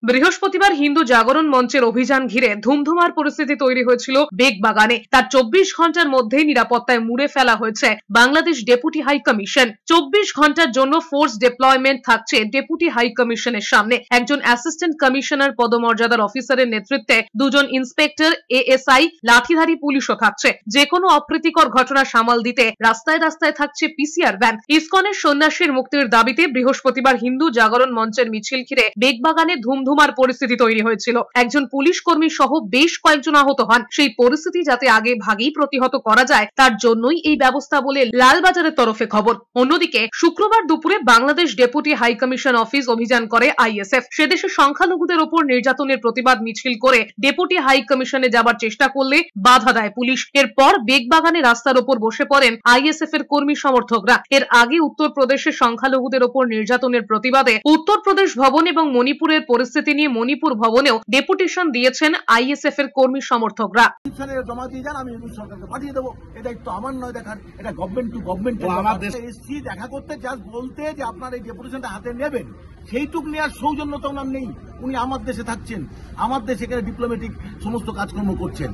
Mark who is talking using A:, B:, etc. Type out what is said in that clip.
A: বৃহস্পতিবার হিন্দু জাগরণ মঞ্চের অভিযান ঘিরে ধুমধুমার পরিস্থিতি তৈরি হয়েছিল বেগবাগানে। তার 24 ঘন্টার মধ্যেই নিরাপত্তায় মুড়ে ফেলা হয়েছে বাংলাদেশ ডেপুটি হাই কমিশন। 24 ঘন্টার জন্য ফোর্স ডিপ্লয়মেন্ট থাকছে ডেপুটি হাই কমিশনের সামনে। একজন অ্যাসিস্ট্যান্ট কমিশনার পদমর্যাদার অফিসারের নেতৃত্বে দুজন ইন্সপেক্টর, এএসআই, লাঠিধারী পুলিশও থাকছে। যে কোনো অপ্রীতিকর ঘটনা সামাল দিতে রাস্তায় রাস্তায় থাকছে পিসিআর ভ্যান। ইসকনের সন্ন্যাসীর মুক্তির দাবিতে বৃহস্পতিবার হিন্দু জাগরণ মঞ্চের মিছিল ঘিরে বেগবাগানে ধুমধুমার পরিস্থিতি তৈরি হয়েছিল। একজন পুলিশ কর্মী সহ বেশ কয়েকজন আহত হন। সেই পরিস্থিতি যাতে আগে ভাগেই প্রতিহত করা যায় তার জন্যই এই ব্যবস্থা বলে লালবাজারের তরফে খবর। অন্যদিকে শুক্রবার দুপুরে Bangladesh deputy high commission office অভিযান করে আইএসএফ। সেদেশে সংখ্যালঘুদের উপর নির্যাতনের প্রতিবাদ মিছিল করে ডেপুটি হাই কমিশনে যাবার চেষ্টা করলে বাধা দেয় পুলিশ। এরপর বেগবাগানে রাস্তার উপর বসে পড়েন আইএসএফ এর কর্মী সমর্থকরা। এর আগে উত্তরপ্রদেশে সংখ্যালঘুদের উপর নির্যাতনের প্রতিবাদে উত্তরপ্রদেশ ভবন এবং মণিপুরের পরিস্থিতি নিয়ে মণিপুর ভবনেও ডেপুটেশন দিয়েছেন আইএসএফ এর কর্মী সমর্থকরা।
B: জমা দিয়ে যান, আমি সরকারকে পাঠিয়ে দেবো। এটা একটু আমার নয় দেখার, এটা গভর্নমেন্ট টু গভর্নমেন্ট। আমার দেশে এসছি দেখা করতে, জাস্ট বলতে যে আপনার এই ডেপুটেশনটা হাতে নেবেন, সেইটুক নেওয়ার সৌজন্য তো ওনার নেই। উনি আমার দেশে থাকছেন, আমার দেশে এখানে ডিপ্লোম্যাটিক সমস্ত কাজকর্ম করছেন।